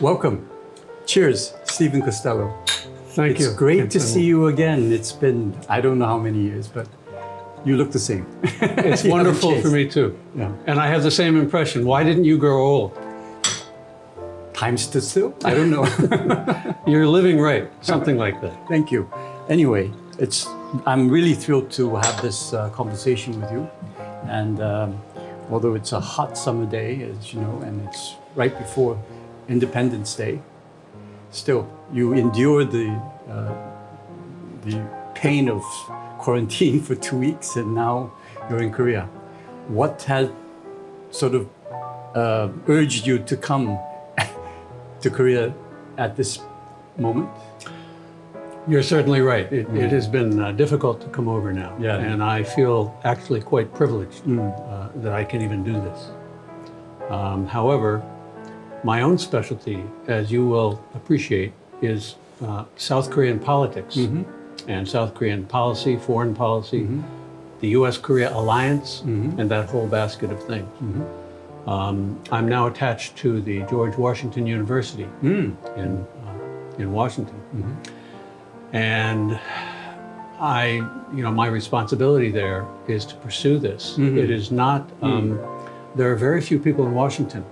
Welcome. Cheers, Stephen Costello. Thank you. It's great to see you again. It's been, I don't know how many years, but you look the same. It's wonderful for me too. Yeah. And I have the same impression. Why didn't you grow old? Time stood still? I don't know. You're living right, something like that. Thank you. Anyway, I'm really thrilled to have this conversation with you. And although it's a hot summer day, as you know, and it's right before Independence Day, still, you endured the pain of quarantine for 2 weeks, and now you're in Korea. What has sort of urged you to come to Korea at this moment? You're certainly right. It has been difficult to come over now. Yeah. And I feel actually quite privileged that I can even do this. However, my own specialty, as you will appreciate, is South Korean politics and South Korean policy, foreign policy, the U.S.-Korea alliance, and that whole basket of things. I'm now attached to the George Washington University in Washington. And my responsibility there is to pursue this. It is not, there are very few people in Washington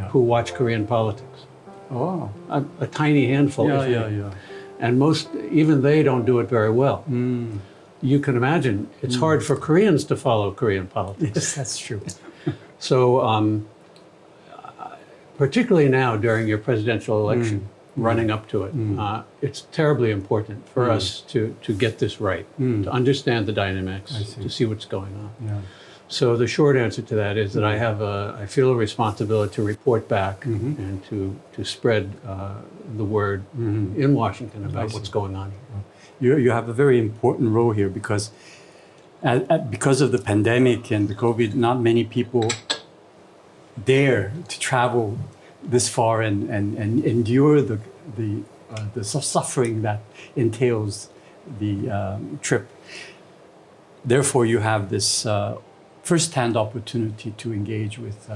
who watch Korean politics. Oh. A tiny handful. Yeah. And most, even they don't do it very well. You can imagine, it's hard for Koreans to follow Korean politics. Yes, that's true. So, particularly now during your presidential election, running up to it, it's terribly important for us to get this right, to understand the dynamics, to see what's going on. Yeah. So the short answer to that is that I feel a responsibility to report back and to spread the word in Washington about what's going on here. You have a very important role here because of the pandemic and the COVID, not many people dare to travel this far and endure the suffering that entails the trip. Therefore, you have this first-hand opportunity to engage with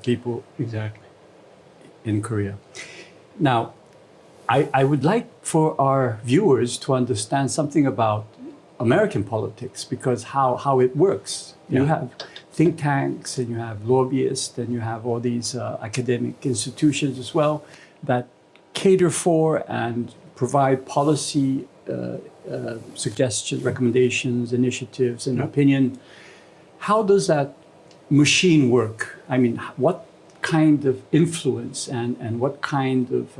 people in Korea. Now, I would like for our viewers to understand something about American politics, because how it works. You have think tanks, and you have lobbyists, and you have all these academic institutions as well that cater for and provide policy suggestions, recommendations, initiatives, and opinion. How does that machine work? I mean, what kind of influence and what kind of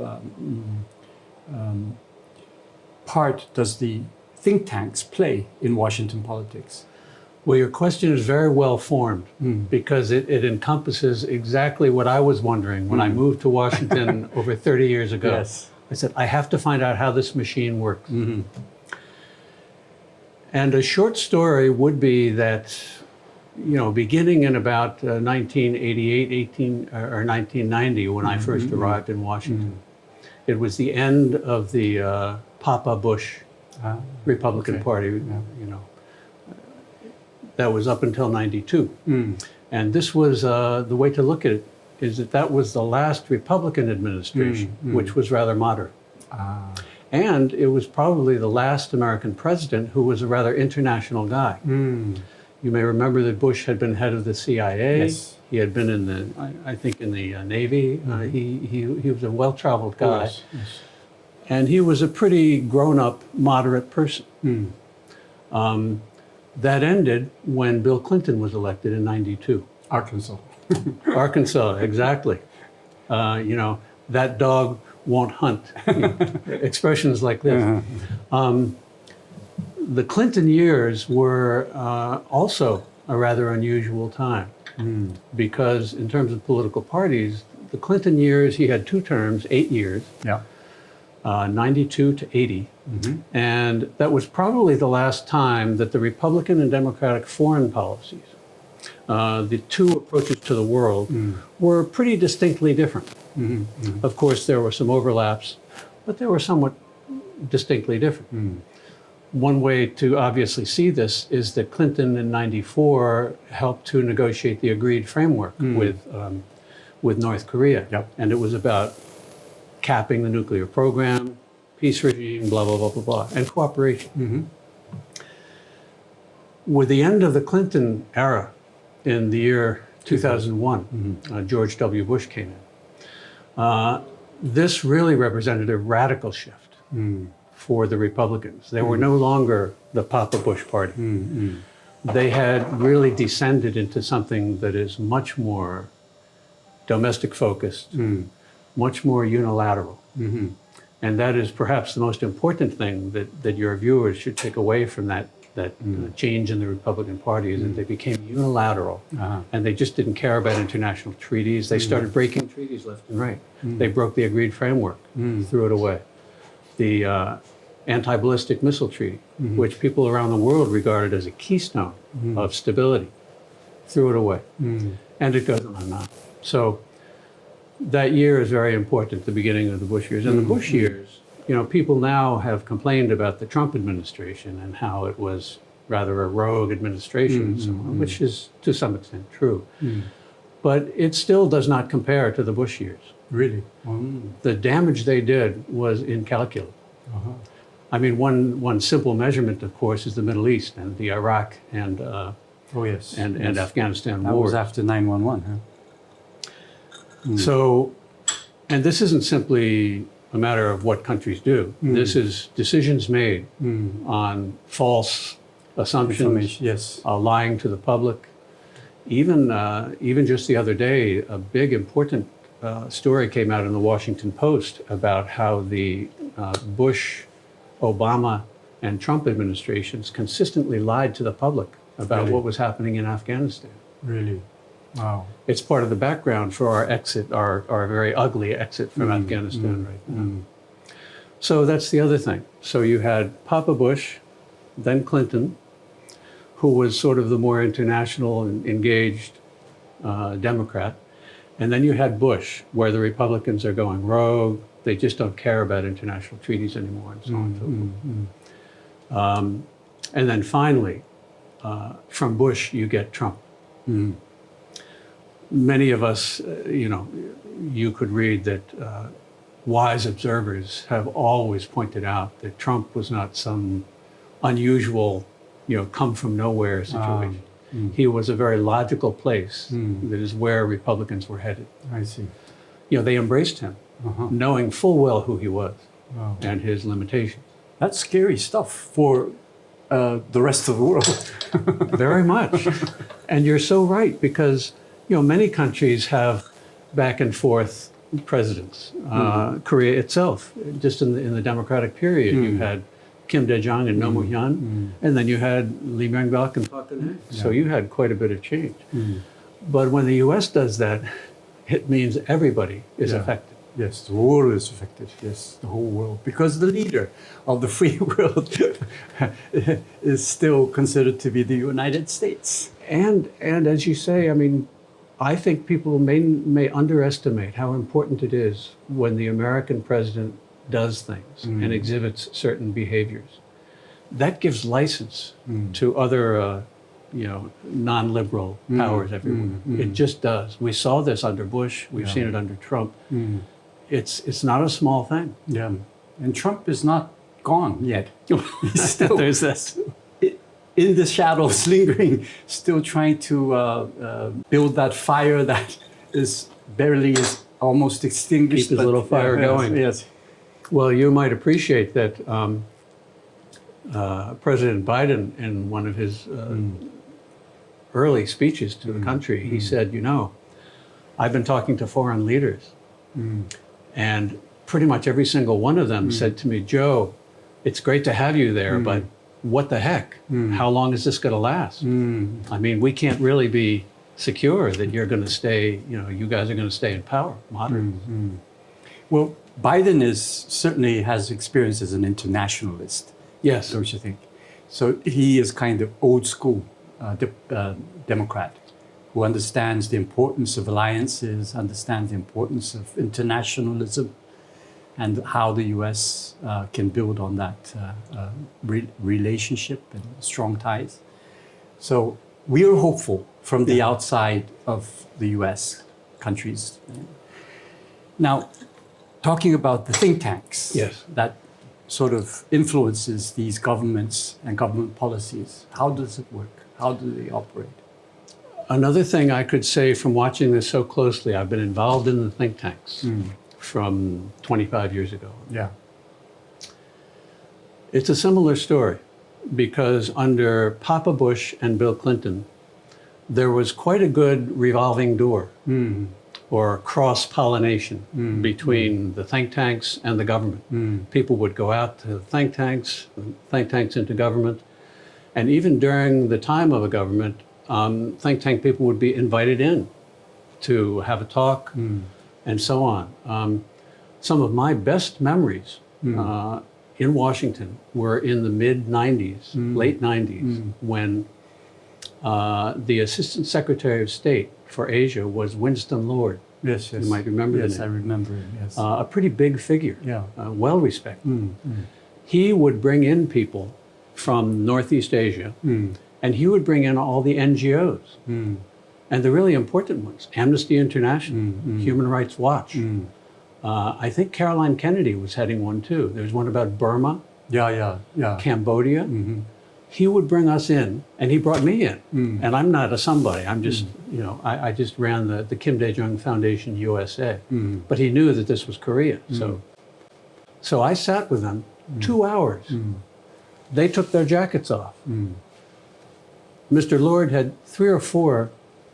part does the think tanks play in Washington politics? Well, your question is very well formed because it encompasses exactly what I was wondering when I moved to Washington over 30 years ago. Yes. I said, I have to find out how this machine works. And a short story would be that, beginning in about 1988, or 1990, when I first arrived in Washington, it was the end of the Papa Bush Republican Party, that was up until 92. And this was, the way to look at it is that was the last Republican administration, which was rather moderate. And it was probably the last American president who was a rather international guy. You may remember that Bush had been head of the CIA. Yes. He had been in the, I think, in the Navy. He was a well-traveled guy. Yes. And he was a pretty grown-up, moderate person. That ended when Bill Clinton was elected in 92. Arkansas. Arkansas, exactly. That dog won't hunt. Expressions like this. The Clinton years were also a rather unusual time because in terms of political parties, the Clinton years, he had 2 terms, 8 years. 92 to 80. And that was probably the last time that the Republican and Democratic foreign policies, the 2 approaches to the world, were pretty distinctly different. Of course, there were some overlaps, but they were somewhat distinctly different. One way to obviously see this is that Clinton in 94 helped to negotiate the agreed framework with North Korea. And it was about capping the nuclear program, peace regime, blah, blah, blah, blah, blah, and cooperation. With the end of the Clinton era in the year 2001, George W. Bush came in. This really represented a radical shift for the Republicans. They were no longer the Papa Bush party. They had really descended into something that is much more domestic focused, much more unilateral. And that is perhaps the most important thing that your viewers should take away from that change in the Republican Party is that they became unilateral and they just didn't care about international treaties. They started breaking treaties left and right. They broke the agreed framework, threw it away. The anti-ballistic missile treaty, which people around the world regarded as a keystone of stability, threw it away. And it goes on and on. So that year is very important, the beginning of the Bush years. And the Bush years, you know, people now have complained about the Trump administration and how it was rather a rogue administration and so on, which is to some extent true. But it still does not compare to the Bush years. Really? The damage they did was incalculable. I mean, one simple measurement, of course, is the Middle East and the Iraq and and Afghanistan That wars. was after 9/11, huh? So, and this isn't simply a matter of what countries do. This is decisions made on false assumptions, Yes. lying to the public. Even just the other day, a big important story came out in the Washington Post about how the Bush, Obama, and Trump administrations consistently lied to the public about Really? what was happening in Afghanistan. Really? Wow. It's part of the background for our exit, our very ugly exit from Afghanistan right now. So that's the other thing. So you had Papa Bush, then Clinton, who was sort of the more international and engaged Democrat. And then you had Bush, where the Republicans are going rogue. They just don't care about international treaties anymore and so on and so forth. And then finally, from Bush, you get Trump. Many of us, you could read that wise observers have always pointed out that Trump was not some unusual, come from nowhere situation. He was a very logical place. That is where Republicans were headed. I see. They embraced him, knowing full well who he was and his limitations. That's scary stuff for the rest of the world. Very much. And you're so right, because many countries have back and forth presidents. Korea itself, just in the democratic period, you had Kim Dae-jung and Roh Moo-hyun, and then you had Lee Myung-bak and Park Geun-hye. So you had quite a bit of change. But when the U.S. does that, it means everybody is affected. Yes, the world is affected. Yes, the whole world. Because the leader of the free world is still considered to be the United States. And as you say, I mean, I think people may underestimate how important it is when the American president does things and exhibits certain behaviors. That gives license to other, non-liberal powers everywhere. It just does. We saw this under Bush. We've seen it under Trump. It's not a small thing. Yeah, and Trump is not gone yet. He's still There's this. in the shadows, lingering, still trying to build that fire that is almost extinguished. Keep his little fire going. Yes. Well, you might appreciate that President Biden, in one of his early speeches to the country, he said, I've been talking to foreign leaders, and pretty much every single one of them said to me, Joe, it's great to have you there, but what the heck? How long is this going to last? I mean, we can't really be secure that you're going to stay, you guys are going to stay in power, moderately. Well, Biden certainly has experience as an internationalist. Yes. Don't you think? So he is kind of old school Democrat who understands the importance of alliances, understands the importance of internationalism, and how the U.S. Can build on that relationship and strong ties. So we are hopeful from the outside of the U.S. countries. Now, talking about the think tanks. Yes. That sort of influences these governments and government policies. How does it work? How do they operate? Another thing I could say from watching this so closely, I've been involved in the think tanks from 25 years ago. Yeah. It's a similar story because under Papa Bush and Bill Clinton, there was quite a good revolving door or cross-pollination between the think tanks and the government. People would go out to the think tanks into government. And even during the time of a government, think tank people would be invited in to have a talk and so on. Some of my best memories in Washington were in the mid-90s, late 90s, when the Assistant Secretary of State for Asia was Winston Lord. Yes, yes. You might remember the Yes, name. I remember it, yes. A pretty big figure, Yeah. well-respected. He would bring in people from Northeast Asia, and he would bring in all the NGOs, and the really important ones, Amnesty International, Human Rights Watch. I think Caroline Kennedy was heading one too. There's one about Burma, Yeah. Cambodia. He would bring us in, and he brought me in. And I'm not a somebody. I'm just, I just ran the Kim Dae-jung Foundation USA. But he knew that this was Korea. So I sat with them 2 hours. They took their jackets off. Mr. Lord had 3 or 4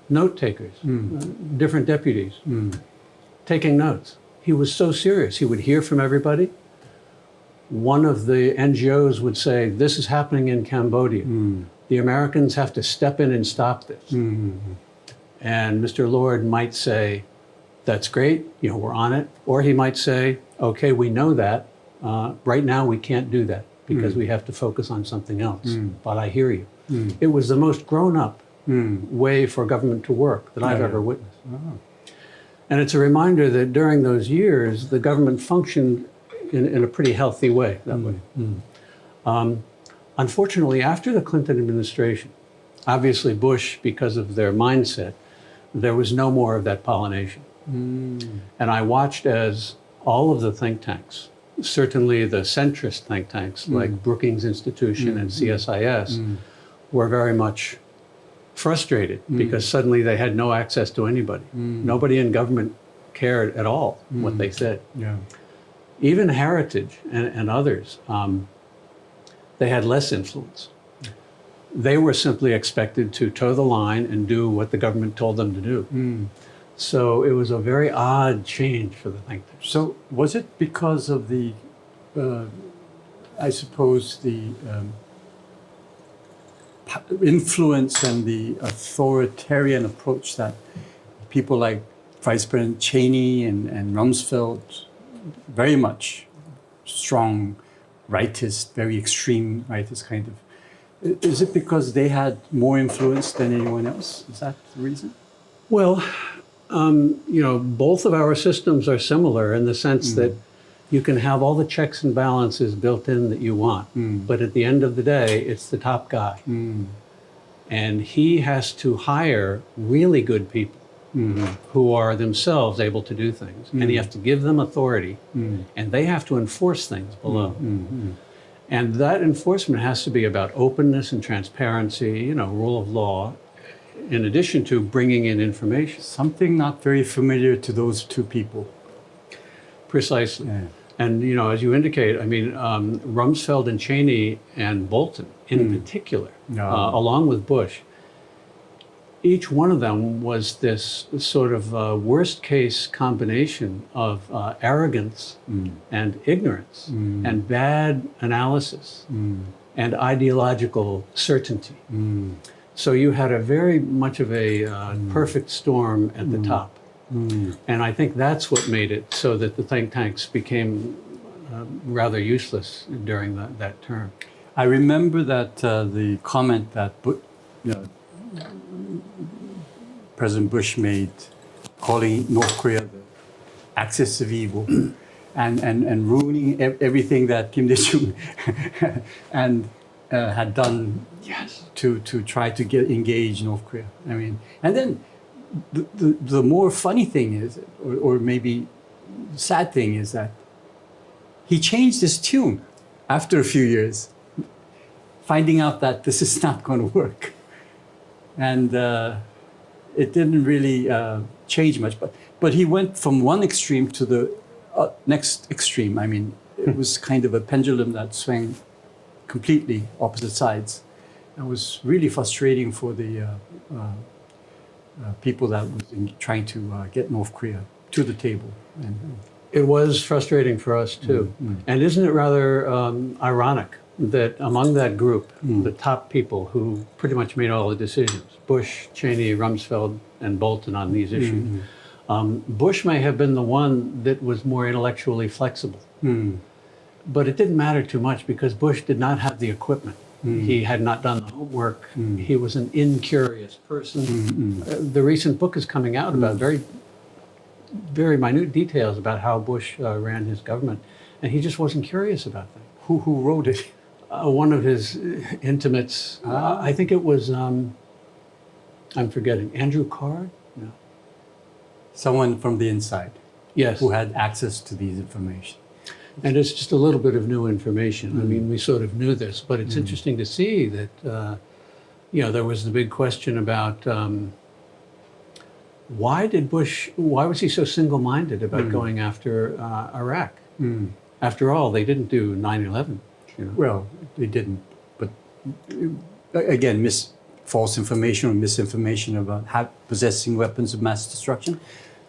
note takers, different deputies, taking notes. He was so serious. He would hear from everybody. One of the NGOs would say, this is happening in Cambodia. The Americans have to step in and stop this. And Mr. Lord might say, that's great, we're on it. Or he might say, okay, we know that. Right now we can't do that because we have to focus on something else. But I hear you. It was the most grown-up way for government to work that I've ever witnessed. And it's a reminder that during those years, the government functioned in a pretty healthy way that way. Unfortunately, after the Clinton administration, obviously Bush, because of their mindset, there was no more of that pollination. And I watched as all of the think tanks, certainly the centrist think tanks like Brookings Institution and CSIS, were very much frustrated because suddenly they had no access to anybody. Nobody in government cared at all what they said. Yeah. Even Heritage and others, they had less influence. They were simply expected to toe the line and do what the government told them to do. So it was a very odd change for the think tank. So was it because of the, I suppose, the influence and the authoritarian approach that people like Vice President Cheney and Rumsfeld, very much strong rightist, very extreme rightist kind of, is it because they had more influence than anyone else? Is that the reason? Well, both of our systems are similar in the sense that you can have all the checks and balances built in that you want, but at the end of the day, it's the top guy. And he has to hire really good people who are themselves able to do things. And you have to give them authority, and they have to enforce things below. And that enforcement has to be about openness and transparency, rule of law, in addition to bringing in information. Something not very familiar to those two people. Precisely. Yeah. And, as you indicate, Rumsfeld and Cheney and Bolton in particular, along with Bush, each one of them was this sort of worst case combination of arrogance and ignorance and bad analysis and ideological certainty. So you had a very much of a perfect storm at the top. And I think that's what made it so that the think tanks became rather useless during that term. I remember that the comment that President Bush made, calling North Korea the axis of evil, and ruining everything that Kim Dae-jung and had done to try to engage North Korea. And then the more funny thing is, or maybe sad thing is that he changed his tune after a few years, finding out that this is not going to work. And it didn't really change much. But he went from one extreme to the next extreme. I mean, it was kind of a pendulum that swung completely opposite sides. It was really frustrating for the people that was trying to get North Korea to the table. And, It was frustrating for us too. And isn't it rather ironic that among that group, the top people who pretty much made all the decisions, Bush, Cheney, Rumsfeld, and Bolton on these issues, Bush may have been the one that was more intellectually flexible. But it didn't matter too much because Bush did not have the equipment. He had not done the homework. He was an incurious person. The recent book is coming out about very minute details about how Bush ran his government, and he just wasn't curious about things. who wrote it? One of his intimates, I think it was, I'm forgetting, Andrew Card? No. Someone from the inside Yes. who had access to these information. And it's just a little bit of new information. I mean, we sort of knew this, but it's interesting to see that, there was the big question about why was he so single-minded about going after Iraq? After all, they didn't do 9/11. Well, they didn't. But again, false information or misinformation about possessing weapons of mass destruction,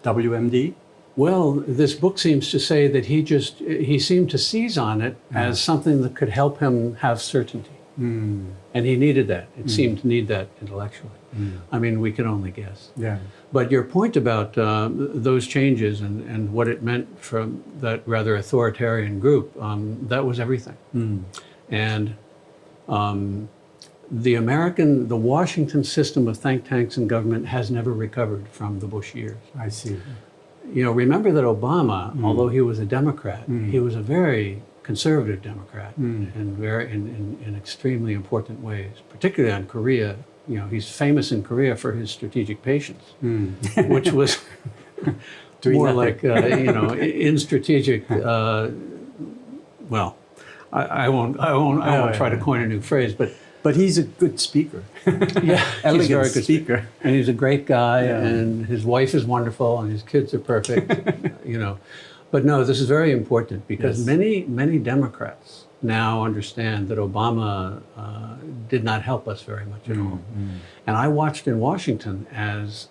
WMD. Well, this book seems to say that he seemed to seize on it as something that could help him have certainty. And he needed that. It seemed to need that intellectually. I mean, we can only guess. Yeah. But your point about those changes and what it meant from that rather authoritarian group, that was everything. And the Washington system of think tanks and government has never recovered from the Bush years. I see. Remember that Obama, although he was a Democrat, he was a very conservative Democrat and very in extremely important ways, particularly on Korea. He's famous in Korea for his strategic patience, which was more like, in strategic, well, I won't try to coin a new phrase, But he's a good speaker. yeah, he's a very good speaker. And he's a great guy, and his wife is wonderful, and his kids are perfect, But no, this is very important because many Democrats now understand that Obama did not help us very much at all. And I watched in Washington as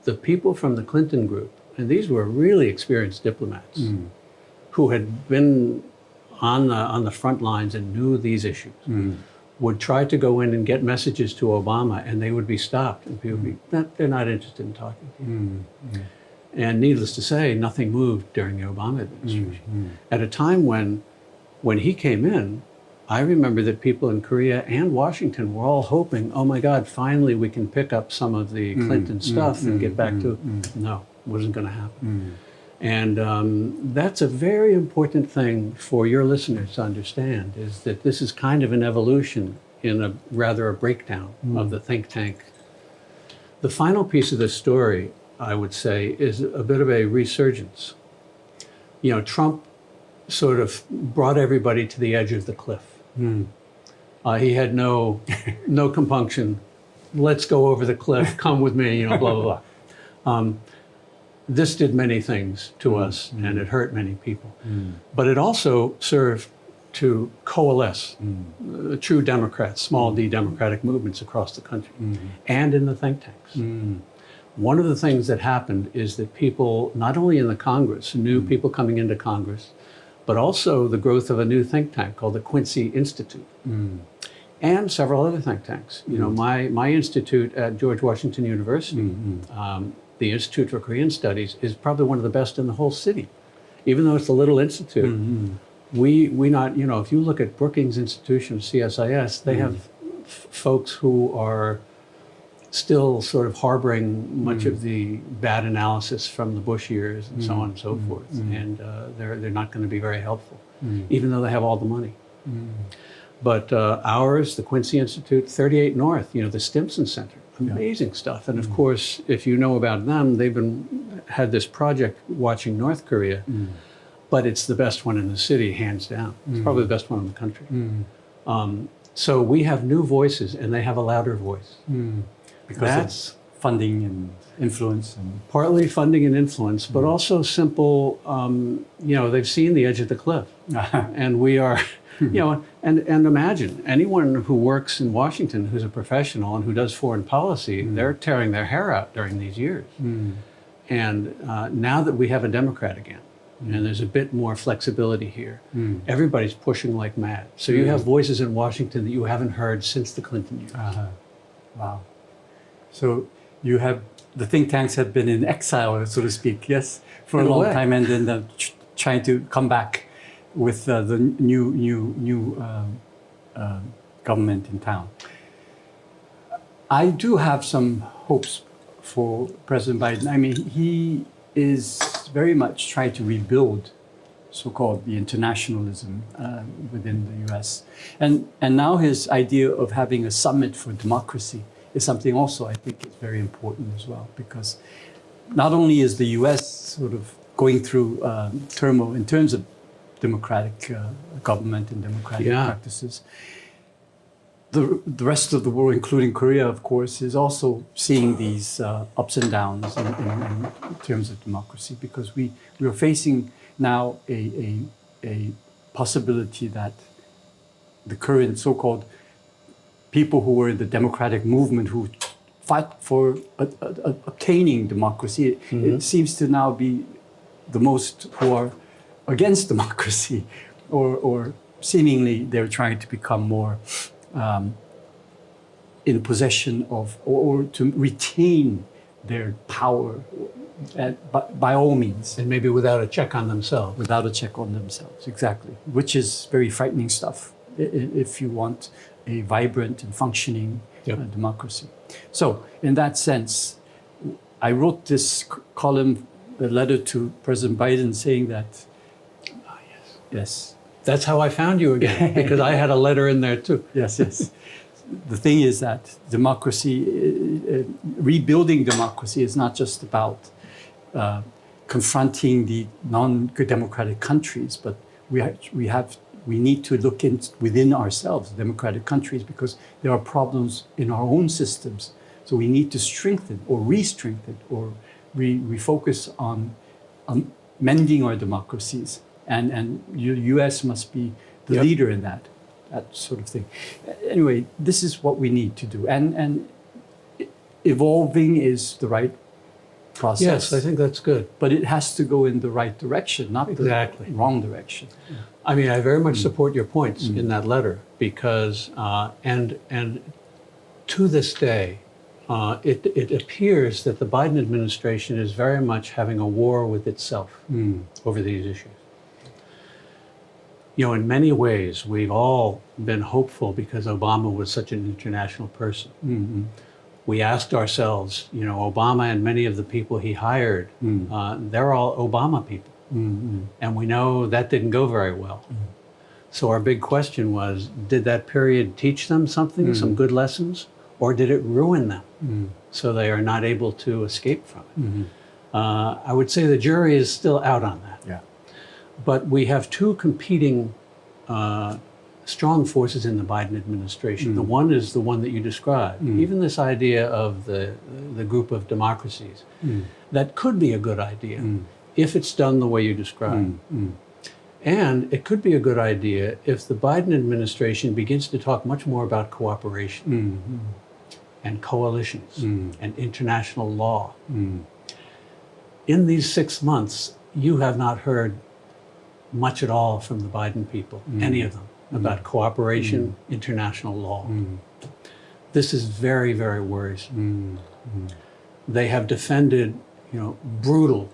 the people from the Clinton group, and these were really experienced diplomats who had been on the front lines and knew these issues, would try to go in and get messages to Obama, and they would be stopped, and people would be, they're not interested in talking to you. And needless to say, nothing moved during the Obama administration. At a time when he came in, I remember that people in Korea and Washington were all hoping, oh my God, finally we can pick up some of the Clinton stuff and get back to, no, it wasn't going to happen. And that's a very important thing for your listeners to understand, is that this is kind of an evolution in a breakdown of the think tank. The final piece of this story, I would say, is a bit of a resurgence. Trump sort of brought everybody to the edge of the cliff. He had no compunction. Let's go over the cliff. Come with me. Blah blah blah. This did many things to us, and it hurt many people. But it also served to coalesce true Democrats, small d democratic movements across the country, and in the think tanks. One of the things that happened is that people, not only in the Congress, new people coming into Congress, but also the growth of a new think tank called the Quincy Institute, and several other think tanks. My institute at George Washington University, the Institute for Korean Studies, is probably one of the best in the whole city. Even though it's a little institute, we not, if you look at Brookings Institution, CSIS, they have folks who are still sort of harboring much of the bad analysis from the Bush years and so on and so forth. And they're not going to be very helpful, even though they have all the money. But ours, the Quincy Institute, 38 North, the Stimson Center, amazing stuff. And of course, if you know about them, they've been had this project watching North Korea, but it's the best one in the city, hands down. It's probably the best one in the country. So we have new voices, and they have a louder voice. Because it's funding and influence and partly funding and influence, but also simple, they've seen the edge of the cliff. And we are, and imagine anyone who works in Washington who's a professional and who does foreign policy, they're tearing their hair out during these years. And now that we have a Democrat again, and there's a bit more flexibility here, everybody's pushing like mad. So you have voices in Washington that you haven't heard since the Clinton years. Wow. So you have, the think tanks have been in exile, so to speak, yes, for a long time, and then trying to come back with the new government in town. I do have some hopes for President Biden. I mean, he is very much trying to rebuild so-called the internationalism within the US. And now his idea of having a summit for democracy is something also I think is very important as well, because not only is the US sort of going through turmoil in terms of democratic government and democratic practices, the rest of the world, including Korea, of course, is also seeing these ups and downs in terms of democracy, because we are facing now a possibility that the current so-called people who were in the democratic movement who fight for obtaining democracy, it seems to now be the most who are against democracy, or seemingly they're trying to become more in possession of, or to retain their power by all means. And maybe without a check on themselves. Without a check on themselves, exactly. Which is very frightening stuff if you want a vibrant and functioning democracy. So in that sense, I wrote this column, a letter to President Biden saying that, yes. That's how I found you again, because I had a letter in there too. Yes. The thing is that democracy, rebuilding democracy is not just about confronting the non-democratic countries, but we need to look within ourselves, democratic countries, because there are problems in our own systems. So we need to strengthen or re-strengthen or refocus on mending our democracies. And U.S. must be the leader in that sort of thing. Anyway, this is what we need to do. And evolving is the right process. Yes, I think that's good. But it has to go in the right direction, not the wrong direction. I mean, I very much support your points in that letter, because, and to this day, it appears that the Biden administration is very much having a war with itself over these issues. You know, in many ways, we've all been hopeful because Obama was such an international person. We asked ourselves, you know, Obama and many of the people he hired, they're all Obama people. And we know that didn't go very well. So our big question was, did that period teach them something, some good lessons, or did it ruin them so they are not able to escape from it? I would say the jury is still out on that. But we have two competing strong forces in the Biden administration. The one is the one that you described. Even this idea of the group of democracies, that could be a good idea if it's done the way you described. And it could be a good idea if the Biden administration begins to talk much more about cooperation and coalitions and international law. In these 6 months, you have not heard much at all from the Biden people, any of them, about cooperation, international law. This is very, very worrisome. They have defended, you know, brutal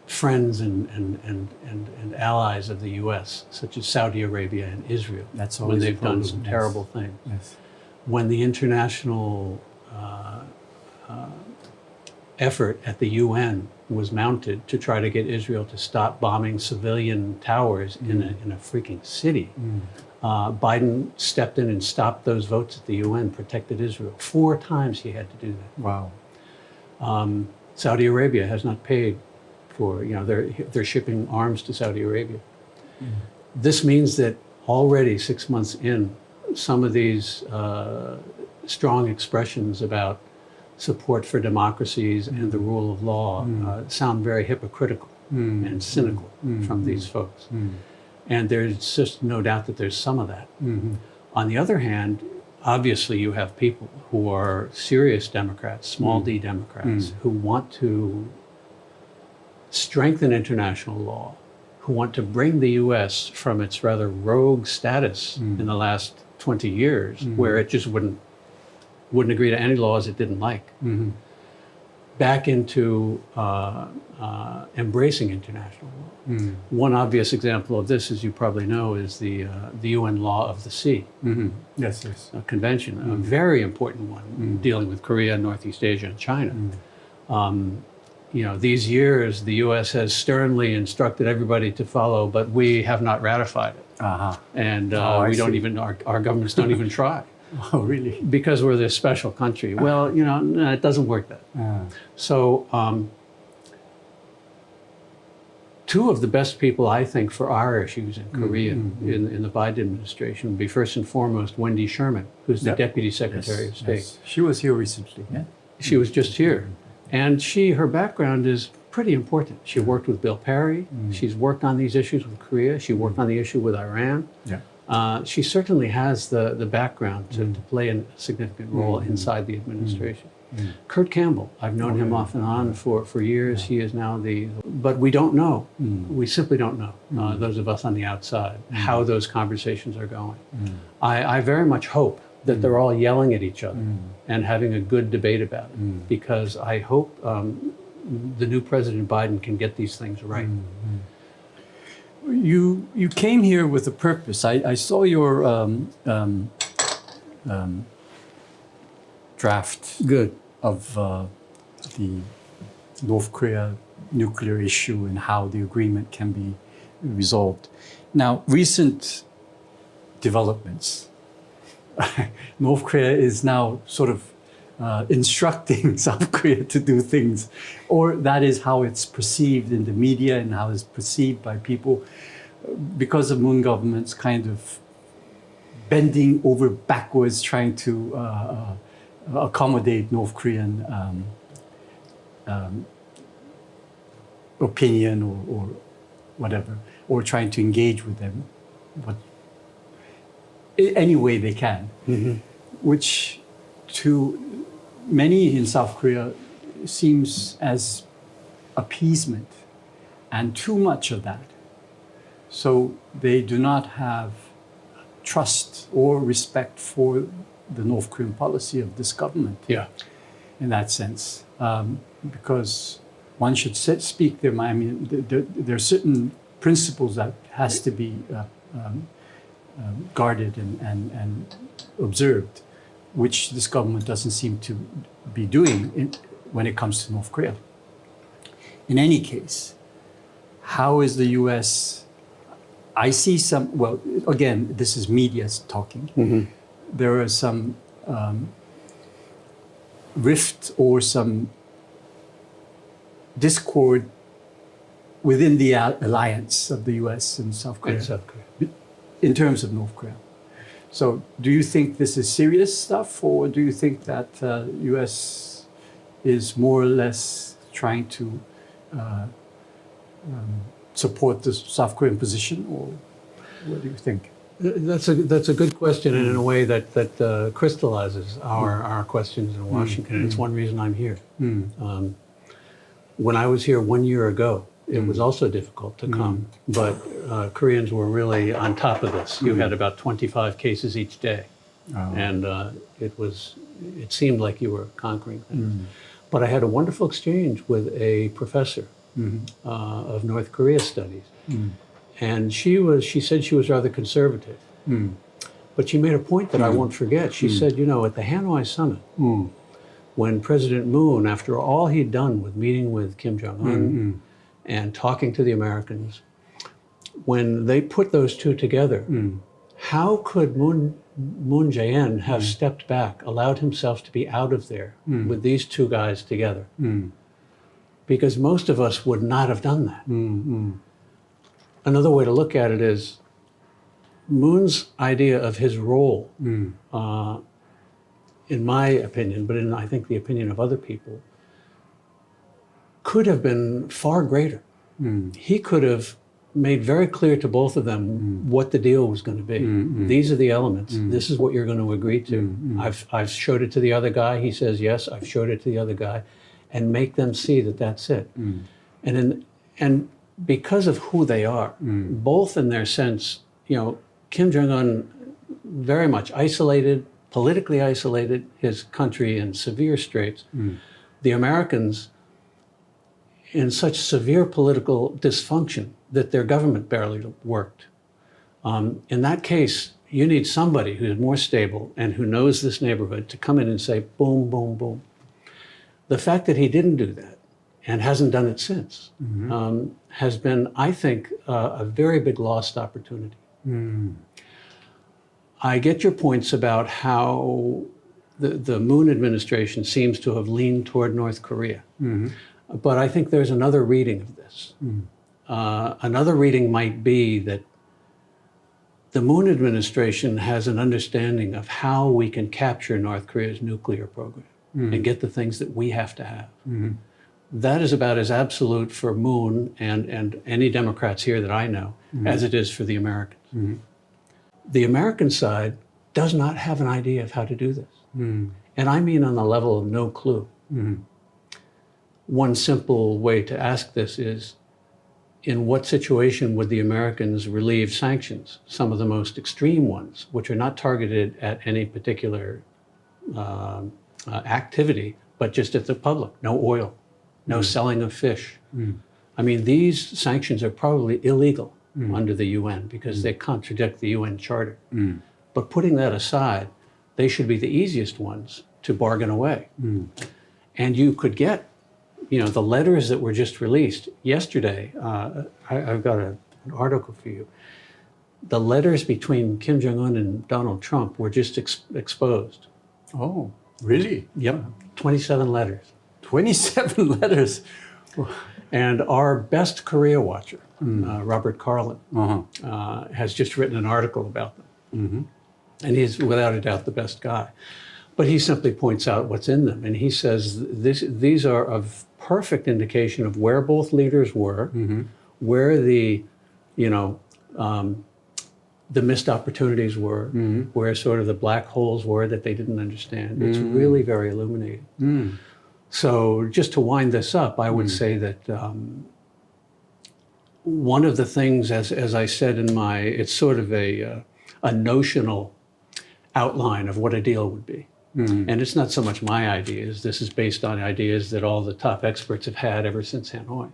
friends and allies of the U.S., such as Saudi Arabia and Israel, when they've done some terrible things. When the international effort at the UN was mounted to try to get Israel to stop bombing civilian towers in a freaking city. Biden stepped in and stopped those votes at the UN, protected Israel. 4 times he had to do that. Wow. Saudi Arabia has not paid for, they're shipping arms to Saudi Arabia. This means that already 6 months in, some of these strong expressions about support for democracies and the rule of law sound very hypocritical and cynical from these folks. And there's just no doubt that there's some of that. On the other hand, obviously you have people who are serious Democrats, small d Democrats, who want to strengthen international law, who want to bring the US from its rather rogue status in the last 20 years, where it just wouldn't agree to any laws it didn't like, back into embracing international law. One obvious example of this, as you probably know, is the UN Law of the Sea. Yes, yes. Convention, a very important one, dealing with Korea, Northeast Asia, and China. These years, the U.S. has sternly instructed everybody to follow, but we have not ratified it. And we don't even, our governments don't even try. Oh, really? Because we're this special country. Well, no, it doesn't work that. So, 2 of the best people, I think, for our issues in Korea in the Biden administration would be first and foremost Wendy Sherman, who's the Deputy Secretary of State. Yes. She was here recently, yeah? She was just here. And her background is pretty important. She worked with Bill Perry. She's worked on these issues with Korea. She worked on the issue with Iran. Yeah. She certainly has the background to play a significant role inside the administration. Kurt Campbell, I've known him off and on for years. He is now but we don't know. We simply don't know, those of us on the outside, how those conversations are going. I very much hope that they're all yelling at each other and having a good debate about it, because I hope the new President Biden can get these things right. You came here with a purpose. I saw your draft of the North Korea nuclear issue and how the agreement can be resolved. Now, recent developments. North Korea is now sort of instructing South Korea to do things, or that is how it's perceived in the media and how it's perceived by people, because of Moon government's kind of bending over backwards, trying to accommodate North Korean opinion or whatever, or trying to engage with them, but any way they can, which to many in South Korea seems as appeasement, and too much of that. So they do not have trust or respect for the North Korean policy of this government. Yeah. In that sense, because one should speak their mind. I mean, there are certain principles that has to be guarded and observed, which this government doesn't seem to be doing when it comes to North Korea. In any case, how is the U.S. I see some, well, again, this is media talking. There are some rift or some discord within the alliance of the U.S. and South Korea. In terms of North Korea. So do you think this is serious stuff, or do you think that U.S. is more or less trying to support the South Korean position, or what do you think? That's a good question, and in a way that crystallizes our questions in Washington. It's one reason I'm here. When I was here 1 year ago, it was also difficult to come, but Koreans were really on top of this. You had about 25 cases each day, and it seemed like you were conquering things. But I had a wonderful exchange with a professor of North Korea studies, and she said she was rather conservative, but she made a point that I won't forget. She said, at the Hanoi summit, when President Moon, after all he'd done with meeting with Kim Jong-un and talking to the Americans, when they put those two together, how could Moon Jae-in have stepped back, allowed himself to be out of there with these two guys together? Because most of us would not have done that. Another way to look at it is Moon's idea of his role, in my opinion, but in I think the opinion of other people, could have been far greater. He could have made very clear to both of them what the deal was going to be. These are the elements. This is what you're going to agree to. I've showed it to the other guy. He says yes. I've showed it to the other guy, and make them see that that's it. And because of who they are, both in their sense, Kim Jong-un very much isolated, politically isolated, his country in severe straits. The Americans in such severe political dysfunction that their government barely worked. In that case, you need somebody who's more stable and who knows this neighborhood to come in and say, boom, boom, boom. The fact that he didn't do that and hasn't done it since has been, I think, a very big lost opportunity. I get your points about how the Moon administration seems to have leaned toward North Korea. But I think there's another reading of this. Another reading might be that the Moon administration has an understanding of how we can capture North Korea's nuclear program and get the things that we have to have. That is about as absolute for Moon and any Democrats here that I know as it is for the Americans. The American side does not have an idea of how to do this. And I mean on the level of no clue. One simple way to ask this is, in what situation would the Americans relieve sanctions, some of the most extreme ones, which are not targeted at any particular activity, but just at the public? No oil, no selling of fish. I mean, these sanctions are probably illegal under the UN because they contradict the UN Charter. But putting that aside, they should be the easiest ones to bargain away. And you could get the letters that were just released yesterday. I've got an article for you. The letters between Kim Jong-un and Donald Trump were just exposed. Oh, really? Yep, 27 letters. 27 letters. And our best Korea watcher, Robert Carlin, has just written an article about them. And he's without a doubt the best guy. But he simply points out what's in them. And he says these are a perfect indication of where both leaders were, where the missed opportunities were, where sort of the black holes were that they didn't understand. It's really very illuminating. So just to wind this up, I would say that one of the things, as I said in it's sort of a notional outline of what a deal would be. And it's not so much my ideas. This is based on ideas that all the top experts have had ever since Hanoi.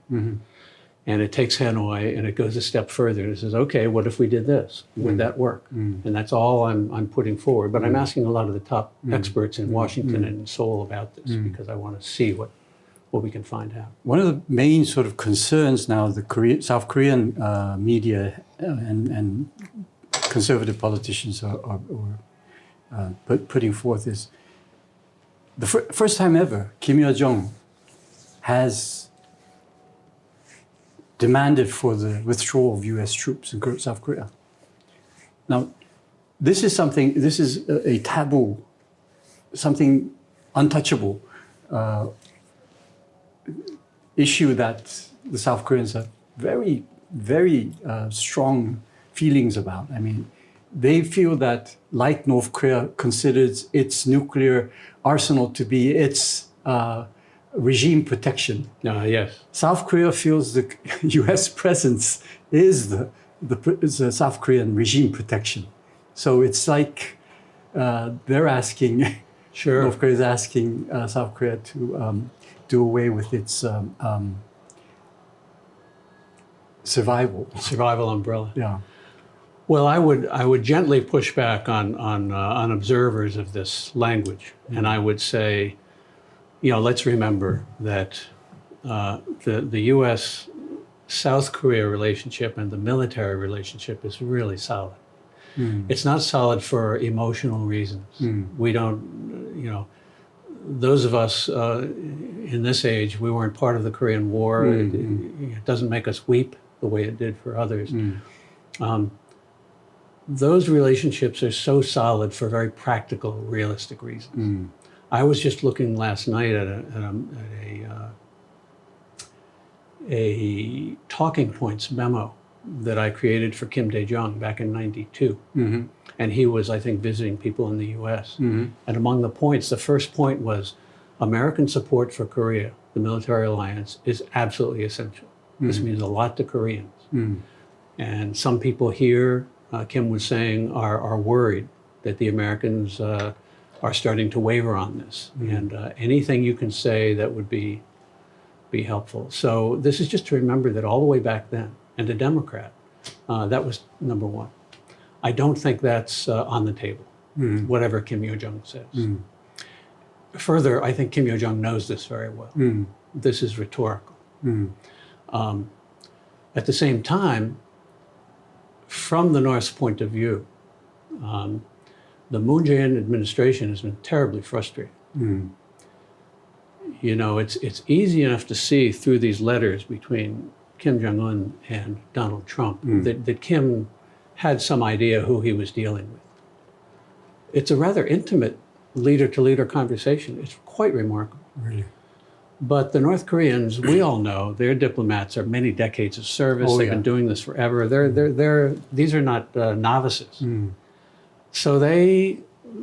And it takes Hanoi and it goes a step further and it says, okay, what if we did this? Would that work? And that's all I'm putting forward. But I'm asking a lot of the top experts in Washington and Seoul about this because I want to see what we can find out. One of the main sort of concerns now the South Korean media and conservative politicians are putting forth is the first time ever Kim Yo-jong has demanded for the withdrawal of U.S. troops in South Korea. Now, this is a taboo, something untouchable issue that the South Koreans have very, very strong feelings about. I mean, they feel that, like North Korea considers its nuclear arsenal to be its regime protection. Yes. South Korea feels the U.S. presence is the South Korean regime protection. So it's like they're asking, North Korea is asking South Korea to do away with its survival umbrella. Yeah. Well, I would gently push back on observers of this language, and I would say let's remember that the U.S. South Korea relationship and the military relationship is really solid. It's not solid for emotional reasons. We don't, those of us in this age, we weren't part of the Korean War. It doesn't make us weep the way it did for others. Those relationships are so solid for very practical, realistic reasons. I was just looking last night at a talking points memo that I created for Kim Dae-jung back in '92. And he was, I think, visiting people in the US. And among the points, the first point was American support for Korea, the military alliance, is absolutely essential. This means a lot to Koreans. And some people here, Kim was saying, are worried that the Americans are starting to waver on this. And anything you can say that would be helpful. So this is just to remember that all the way back then, and a Democrat, that was number one. I don't think that's on the table, whatever Kim Yo-jong says. Further, I think Kim Yo-jong knows this very well. This is rhetorical. At the same time, from the North's point of view, the Moon Jae-in administration has been terribly frustrated. It's easy enough to see through these letters between Kim Jong-un and Donald Trump that Kim had some idea who he was dealing with. It's a rather intimate leader-to-leader conversation. It's quite remarkable. Really? But the North Koreans, we all know, their diplomats are many decades of service. They've been doing this forever. These are not novices. So they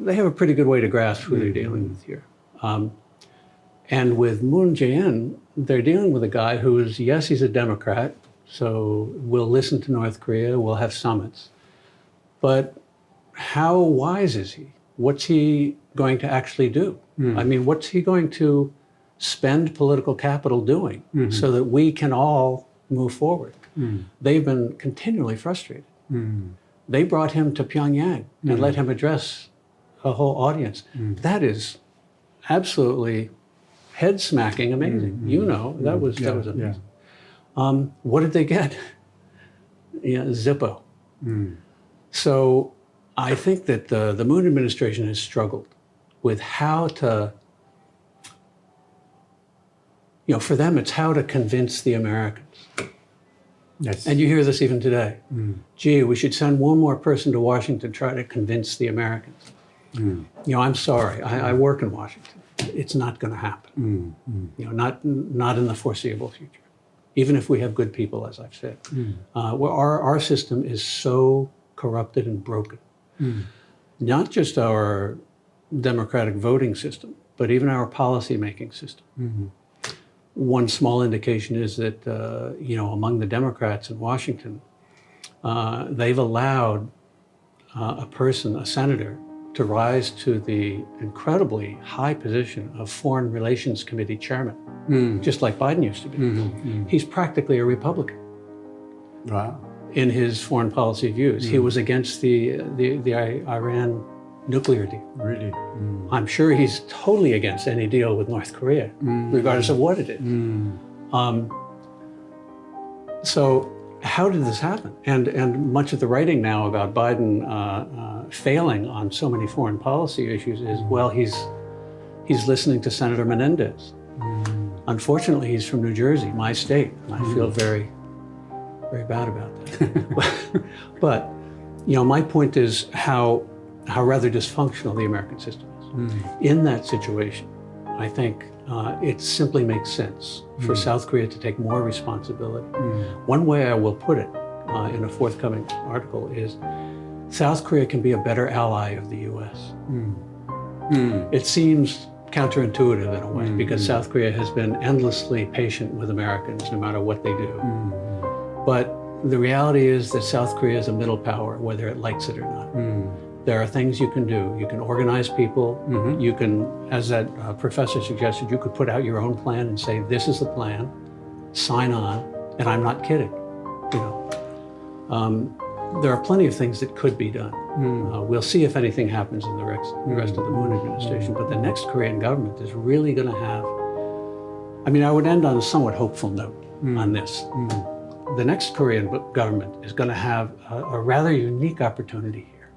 have a pretty good way to grasp who they're dealing with here. And with Moon Jae-in, they're dealing with a guy who is, yes, he's a Democrat, so we'll listen to North Korea, we'll have summits. But how wise is he? What's he going to actually do? I mean, what's he going to spend political capital doing so that we can all move forward? They've been continually frustrated. They brought him to Pyongyang and let him address a whole audience. That is absolutely head-smacking amazing. That was amazing. What did they get? Zippo. So I think that the Moon administration has struggled with how to, for them, it's how to convince the Americans. Yes. And you hear this even today. Gee, we should send one more person to Washington to try to convince the Americans. I'm sorry, I work in Washington. It's not going to happen. Not in the foreseeable future. Even if we have good people, as I've said. Our system is so corrupted and broken. Not just our democratic voting system, but even our policy-making system. One small indication is that, among the Democrats in Washington, they've allowed a senator, to rise to the incredibly high position of Foreign Relations Committee chairman, just like Biden used to be. He's practically a Republican. Wow. In his foreign policy views. He was against the Iran nuclear deal. Really? I'm sure he's totally against any deal with North Korea, regardless of what it is. So how did this happen? And much of the writing now about Biden failing on so many foreign policy issues is, well, he's listening to Senator Menendez. Unfortunately, he's from New Jersey, my state, and I feel very, very bad about that. But my point is how rather dysfunctional the American system is. In that situation, I think it simply makes sense for South Korea to take more responsibility. One way I will put it in a forthcoming article is South Korea can be a better ally of the US. It seems counterintuitive in a way because South Korea has been endlessly patient with Americans no matter what they do. But the reality is that South Korea is a middle power, whether it likes it or not. There are things you can do. You can organize people. You can, as that professor suggested, you could put out your own plan and say, this is the plan, sign on, and I'm not kidding. there are plenty of things that could be done. We'll see if anything happens in the rest of the Moon administration. But the next Korean government is really going to have, I mean, I would end on a somewhat hopeful note on this. The next Korean government is going to have a rather unique opportunity here.